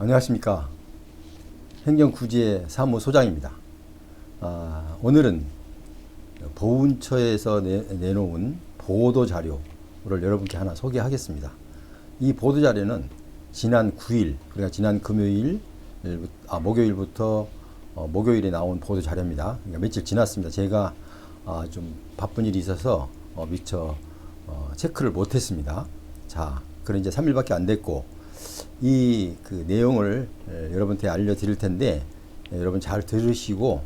안녕하십니까. 행정구지의 사무소장입니다. 오늘은 보훈처에서 내놓은 보도자료를 여러분께 하나 소개하겠습니다. 이 보도자료는 지난 9일, 그러니까 지난 목요일부터 목요일에 나온 보도자료입니다. 그러니까 며칠 지났습니다. 제가 좀 바쁜 일이 있어서 미처 체크를 못했습니다. 자, 그런 이제 3일밖에 안 됐고, 이 그 내용을 여러분한테 알려드릴 텐데, 여러분 잘 들으시고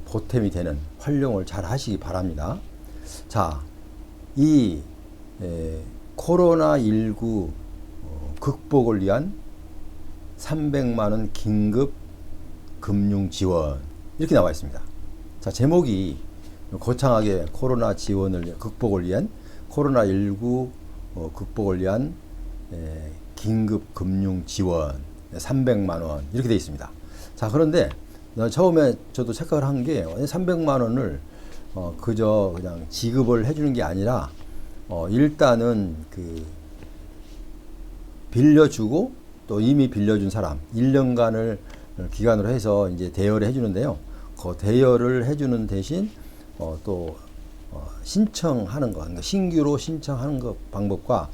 보탬이 되는 활용을 잘 하시기 바랍니다. 자, 이 코로나19 극복을 위한 300만원 긴급 금융 지원, 이렇게 나와 있습니다. 자, 제목이 거창하게 코로나 지원을 극복을 위한 코로나19 극복을 위한 긴급 금융 지원 300만 원 이렇게 되어 있습니다. 자, 그런데 처음에 저도 생각을 한 게 300만 원을 그저 그냥 지급을 해주는 게 아니라 일단은 그 빌려주고 또 이미 빌려준 사람 1년간을 기간으로 해서 이제 대여를 해주는데요. 그 대여를 해주는 대신 또 신청하는 거, 그러니까 신규로 신청하는 것 방법과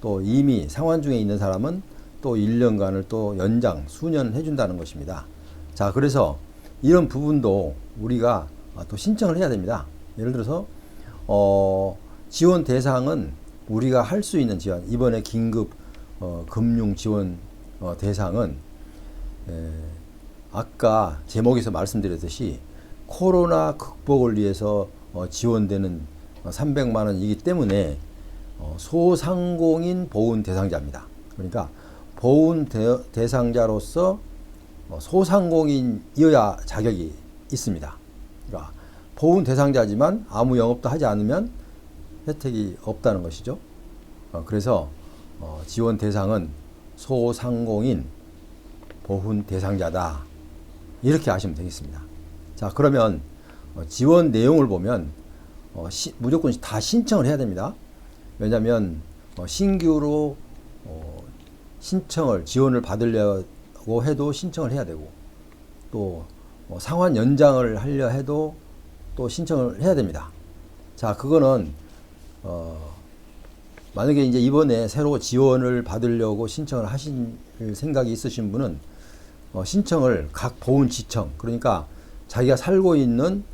또 이미 상환 중에 있는 사람은 또 1년간을 또 연장 수년 해준다는 것입니다. 자, 그래서 이런 부분도 우리가 또 신청을 해야 됩니다. 예를 들어서 지원 대상은 우리가 할 수 있는 지원, 이번에 긴급 금융 지원 대상은 아까 제목에서 말씀드렸듯이 코로나 극복을 위해서 지원되는 300만 원이기 때문에 소상공인 보훈 대상자입니다. 그러니까 보훈 대상자로서 소상공인이어야 자격이 있습니다. 그러니까 보훈 대상자지만 아무 영업도 하지 않으면 혜택이 없다는 것이죠. 그래서 지원 대상은 소상공인 보훈 대상자다, 이렇게 아시면 되겠습니다. 자, 그러면 지원 내용을 보면 무조건 다 신청을 해야 됩니다. 왜냐하면 신규로 지원을 받으려고 해도 신청을 해야 되고, 또 상환 연장을 하려 해도 또 신청을 해야 됩니다. 자, 그거는 만약에 이제 이번에 새로 지원을 받으려고 신청을 하신 생각이 있으신 분은 신청을 각 보훈지청, 그러니까 자기가 살고 있는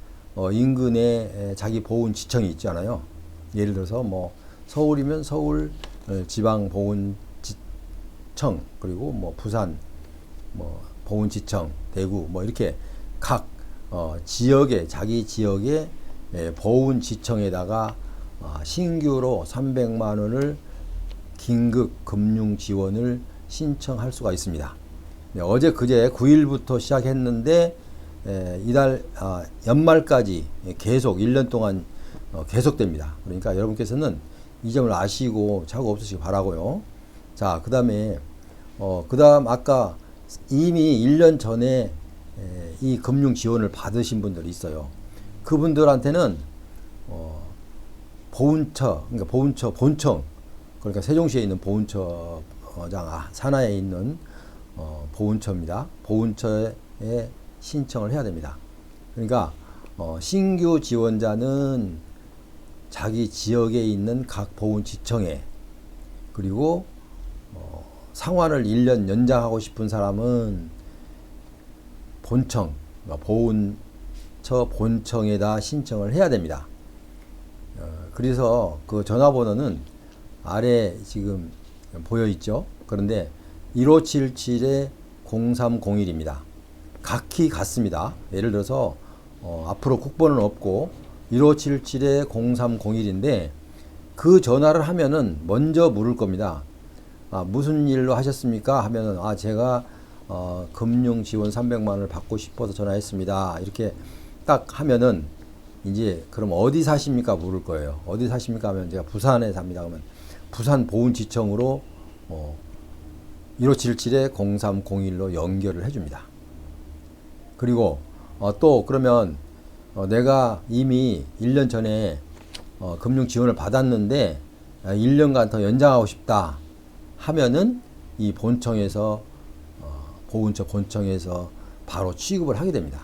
인근에 자기 보훈지청이 있잖아요. 예를 들어서 뭐 서울이면 서울 지방보훈지청, 그리고 뭐 부산 뭐 보훈지청, 대구 뭐 이렇게 각 지역에, 자기 지역의 보훈지청에다가 신규로 300만 원을 긴급 금융 지원을 신청할 수가 있습니다. 어제 그제 9일부터 시작했는데 이달 연말까지 계속 1년 동안 계속됩니다. 그러니까 여러분께서는 이 점을 아시고 착오 없으시기 바라고요. 자, 그 다음에 아까 이미 1년 전에 이 금융 지원을 받으신 분들이 있어요. 그분들한테는 보훈처, 그러니까 본청, 그러니까 세종시에 있는 보훈처장 산하에 있는 보훈처입니다. 보훈처에 신청을 해야 됩니다. 그러니까 신규 지원자는 자기 지역에 있는 각 보훈지청에, 그리고 상환을 1년 연장하고 싶은 사람은 본청, 그러니까 보훈처 본청에다 신청을 해야 됩니다. 그래서 그 전화번호는 아래 지금 보여 있죠. 그런데 1577-0301입니다. 각기 같습니다. 예를 들어서 앞으로 국번은 없고 1577-0301인데 그 전화를 하면은 먼저 물을 겁니다. 무슨 일로 하셨습니까? 하면은 제가 금융 지원 300만 원을 받고 싶어서 전화했습니다. 이렇게 딱 하면은 이제 그럼 어디 사십니까? 물을 거예요. 어디 사십니까? 하면 제가 부산에 삽니다. 그러면 부산 보훈지청으로 1577-0301로 연결을 해줍니다. 그리고 또 그러면 내가 이미 1년 전에 금융 지원을 받았는데 1년간 더 연장하고 싶다 하면은 이 본청에서 보훈처 본청에서 바로 취급을 하게 됩니다.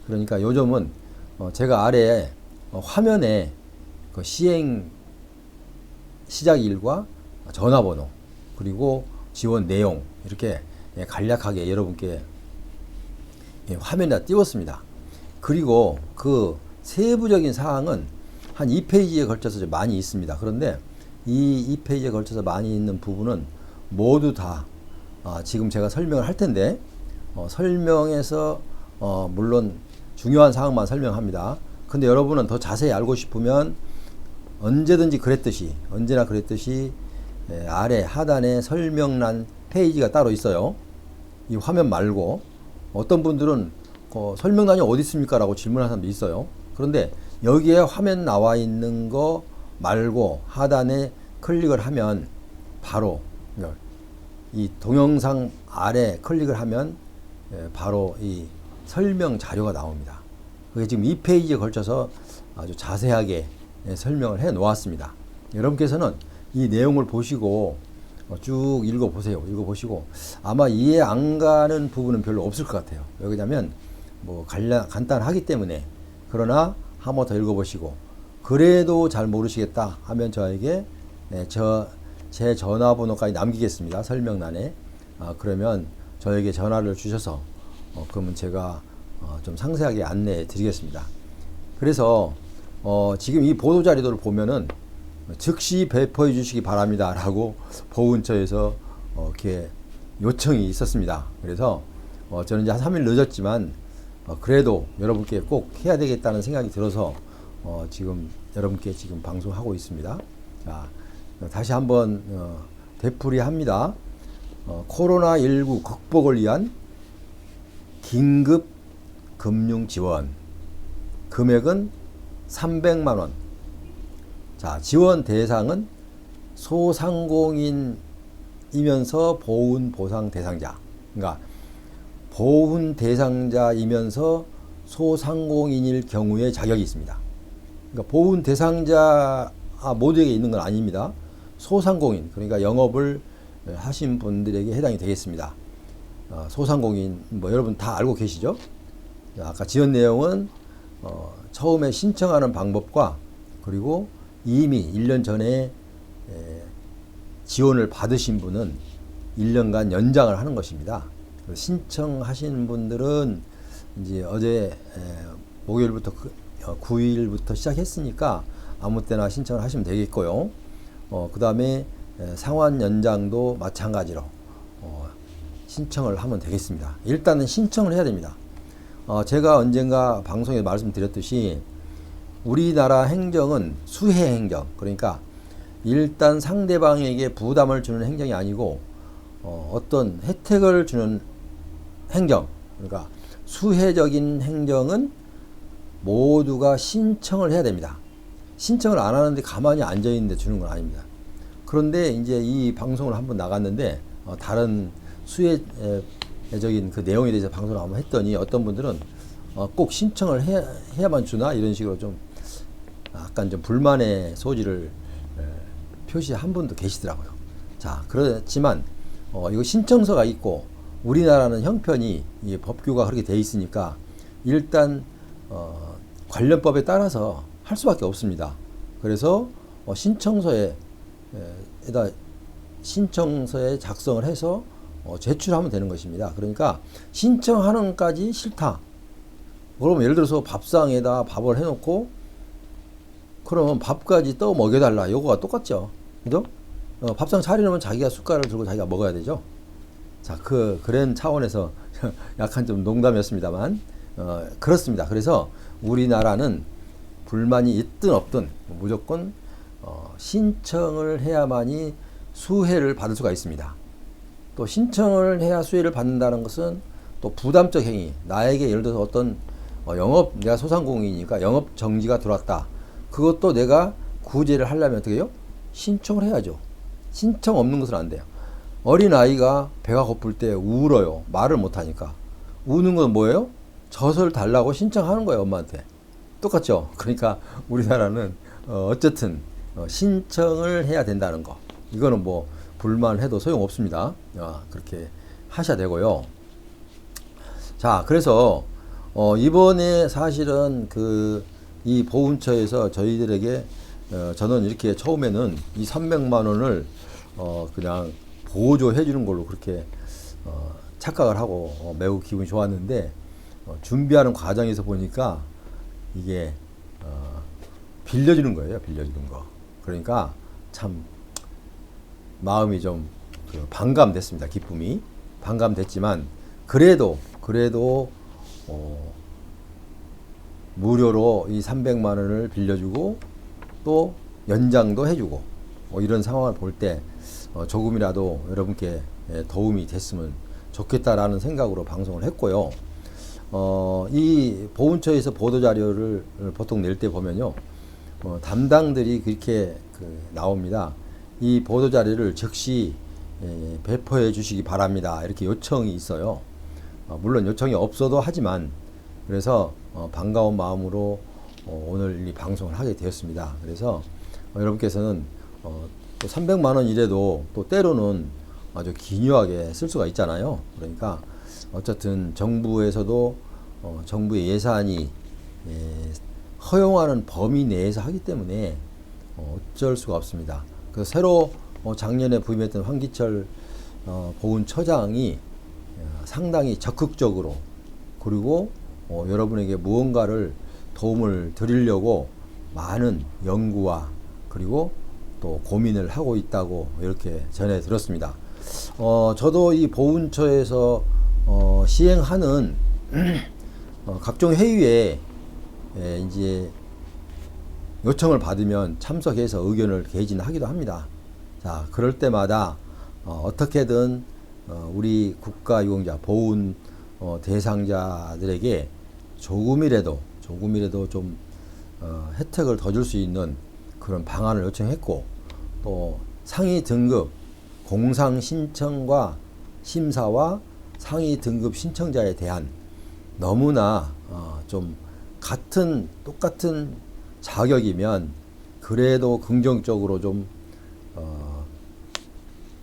그러니까 요즘은 제가 아래에 화면에 그 시행 시작일과 전화번호 그리고 지원 내용 이렇게 간략하게 여러분께 화면에다 띄웠습니다. 그리고 그 세부적인 사항은 한 2페이지에 걸쳐서 많이 있습니다. 그런데 이 2페이지에 걸쳐서 많이 있는 부분은 모두 다 지금 제가 설명을 할 텐데 설명에서 물론 중요한 사항만 설명합니다. 근데 여러분은 더 자세히 알고 싶으면 언제나 그랬듯이 아래 하단에 설명란 페이지가 따로 있어요. 이 화면 말고 어떤 분들은 설명란이 어디 있습니까? 라고 질문하는 사람도 있어요. 그런데 여기에 화면 나와 있는 거 말고 하단에 클릭을 하면 바로 이 동영상 아래 클릭을 하면 바로 이 설명 자료가 나옵니다. 그게 지금 2페이지에 걸쳐서 아주 자세하게 설명을 해 놓았습니다. 여러분께서는 이 내용을 보시고 쭉 읽어보세요. 읽어보시고 아마 이해 안 가는 부분은 별로 없을 것 같아요. 왜냐면 뭐 간단하기 때문에. 그러나 한번 더 읽어보시고 그래도 잘 모르시겠다 하면 저에게 제 전화번호까지 남기겠습니다. 설명란에. 그러면 저에게 전화를 주셔서 그러면 제가 좀 상세하게 안내해 드리겠습니다. 그래서 지금 이 보도자료들을 보면은 즉시 배포해 주시기 바랍니다 라고 보훈처에서 이렇게 요청이 있었습니다. 그래서 저는 이제 한 3일 늦었지만 그래도 여러분께 꼭 해야 되겠다는 생각이 들어서 지금 여러분께 지금 방송하고 있습니다. 자, 다시 한번 되풀이합니다. 코로나19 극복을 위한 긴급 금융 지원 금액은 300만원. 자, 지원 대상은 소상공인이면서 보훈 보상 대상자. 그러니까 보훈 대상자이면서 소상공인일 경우에 자격이 있습니다. 그러니까 보훈 대상자 모두에게 있는 건 아닙니다. 소상공인, 그러니까 영업을 하신 분들에게 해당이 되겠습니다. 소상공인 뭐 여러분 다 알고 계시죠? 아까 지원 내용은 처음에 신청하는 방법과 그리고 이미 1년 전에 지원을 받으신 분은 1년간 연장을 하는 것입니다. 신청하신 분들은 이제 어제 목요일부터 9일부터 시작했으니까 아무 때나 신청을 하시면 되겠고요. 그 다음에 상환 연장도 마찬가지로 신청을 하면 되겠습니다. 일단은 신청을 해야 됩니다. 제가 언젠가 방송에 말씀드렸듯이 우리나라 행정은 수혜 행정, 그러니까 일단 상대방에게 부담을 주는 행정이 아니고 어떤 혜택을 주는 행정, 그러니까 수혜적인 행정은 모두가 신청을 해야 됩니다. 신청을 안 하는데 가만히 앉아 있는데 주는 건 아닙니다. 그런데 이제 이 방송을 한번 나갔는데 다른 수혜적인 그 내용에 대해서 방송을 한번 했더니 어떤 분들은 꼭 신청을 해야만 주나 이런 식으로 좀 약간 좀 불만의 소지를 표시한 분도 계시더라고요. 자, 그렇지만 이거 신청서가 있고 우리나라는 형편이 이 법규가 그렇게 돼 있으니까 일단 관련법에 따라서 할 수밖에 없습니다. 그래서 신청서에 작성을 해서 제출하면 되는 것입니다. 그러니까 신청하는 까지 싫다. 그러면 예를 들어서 밥상에다 밥을 해놓고 그러면 밥까지 떠 먹여달라. 요거가 똑같죠. 그죠? 밥상 차려놓으면 자기가 숟가락을 들고 자기가 먹어야 되죠. 자, 그런 차원에서 약간 좀 농담이었습니다만 그렇습니다. 그래서 우리나라는 불만이 있든 없든 무조건 신청을 해야만이 수혜를 받을 수가 있습니다. 또 신청을 해야 수혜를 받는다는 것은 또 부담적 행위, 나에게 예를 들어서 어떤 내가 소상공인이니까 영업 정지가 들어왔다. 그것도 내가 구제를 하려면 어떻게 해요? 신청을 해야죠. 신청 없는 것은 안 돼요. 어린아이가 배가 고플 때 울어요. 말을 못하니까. 우는 건 뭐예요? 젖을 달라고 신청하는 거예요, 엄마한테. 똑같죠? 그러니까 우리나라는 어쨌든 신청을 해야 된다는 거. 이거는 뭐 불만해도 소용없습니다. 그렇게 하셔야 되고요. 자, 그래서 이번에 사실은 이 보훈처에서 저희들에게 저는 이렇게 처음에는 이 300만 원을 그냥 보조해 주는 걸로 그렇게 착각을 하고 매우 기분이 좋았는데 준비하는 과정에서 보니까 이게 빌려주는 거예요. 빌려주는 거. 그러니까 참 마음이 좀 반감됐습니다. 기쁨이 반감됐지만 그래도 무료로 이 300만 원을 빌려주고 또 연장도 해주고 이런 상황을 볼 때 조금이라도 여러분께 도움이 됐으면 좋겠다라는 생각으로 방송을 했고요. 이 보훈처에서 보도자료를 보통 낼 때 보면요. 담당들이 그렇게 나옵니다. 이 보도자료를 즉시 배포해 주시기 바랍니다. 이렇게 요청이 있어요. 물론 요청이 없어도 하지만 그래서 반가운 마음으로 오늘 이 방송을 하게 되었습니다. 그래서 여러분께서는 또 300만 원 이래도 또 때로는 아주 기묘하게 쓸 수가 있잖아요. 그러니까 어쨌든 정부에서도 정부의 예산이 허용하는 범위 내에서 하기 때문에 어쩔 수가 없습니다. 그래서 새로 작년에 부임했던 황기철 보훈처장이 상당히 적극적으로 그리고 여러분에게 무언가를 도움을 드리려고 많은 연구와 그리고 또 고민을 하고 있다고 이렇게 전해 들었습니다. 저도 이 보훈처에서 시행하는 각종 회의에 이제 요청을 받으면 참석해서 의견을 개진하기도 합니다. 자, 그럴 때마다 어떻게든 우리 국가유공자 보훈 대상자들에게 조금이라도 좀 혜택을 더 줄 수 있는 그런 방안을 요청했고 또 상위 등급 공상 신청과 심사와 상위 등급 신청자에 대한 너무나 좀 똑같은 자격이면 그래도 긍정적으로 좀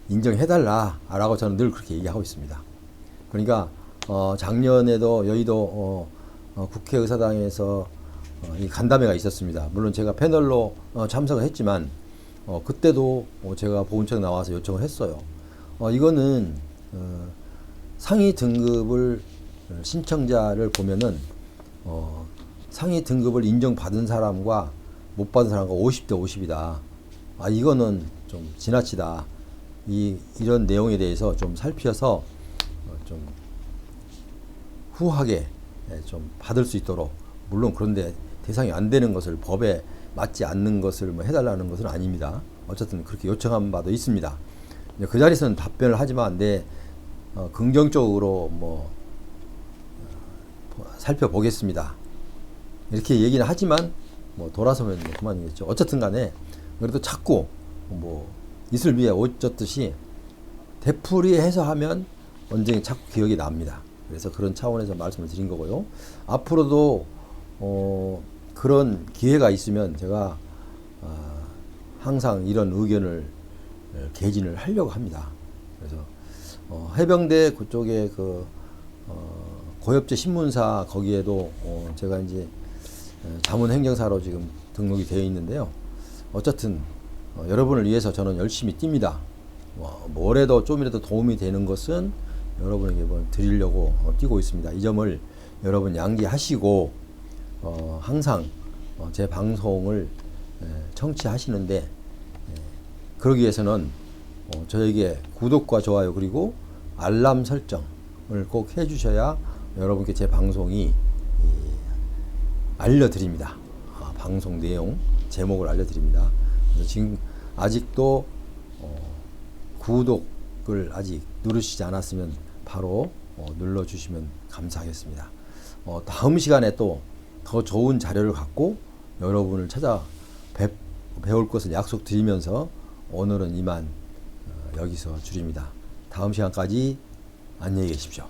인정해달라라고 저는 늘 그렇게 얘기하고 있습니다. 그러니까 작년에도 여의도 국회의사당에서 이 간담회가 있었습니다. 물론 제가 패널로 참석을 했지만 그때도 제가 보훈처에 나와서 요청을 했어요. 이거는 상위 등급을 신청자를 보면은 상위 등급을 인정받은 사람과 못 받은 사람과 50대 50이다. 이거는 좀 지나치다. 이런 내용에 대해서 좀 살펴서 좀 후하게 좀 받을 수 있도록, 물론 그런데 대상이 안 되는 것을, 법에 맞지 않는 것을 해달라는 것은 아닙니다. 어쨌든 그렇게 요청한 바도 있습니다. 그 자리에서는 답변을 하지만 긍정적으로 살펴보겠습니다. 이렇게 얘기는 하지만 돌아서면 그만이겠죠. 어쨌든 간에 그래도 자꾸 이슬 위에 옷 젖듯이 되풀이해서 하면 언젠가 자꾸 기억이 납니다. 그래서 그런 차원에서 말씀을 드린 거고요. 앞으로도 그런 기회가 있으면 제가 항상 이런 의견을 개진을 하려고 합니다. 그래서 해병대 그쪽에 고엽제 신문사 거기에도 제가 이제 자문행정사로 지금 등록이 되어 있는데요. 어쨌든 여러분을 위해서 저는 열심히 뜁니다. 뭐래도 좀이라도 도움이 되는 것은 여러분에게 드리려고 뛰고 있습니다. 이 점을 여러분 양지하시고 항상 제 방송을 청취하시는데 그러기 위해서는 저에게 구독과 좋아요 그리고 알람 설정을 꼭 해주셔야 여러분께 제 방송이 알려드립니다. 방송 내용 제목을 알려드립니다. 그래서 지금 아직도 구독을 아직 누르시지 않았으면 바로 눌러주시면 감사하겠습니다. 다음 시간에 또 더 좋은 자료를 갖고 여러분을 찾아 배울 것을 약속드리면서 오늘은 이만 여기서 줄입니다. 다음 시간까지 안녕히 계십시오.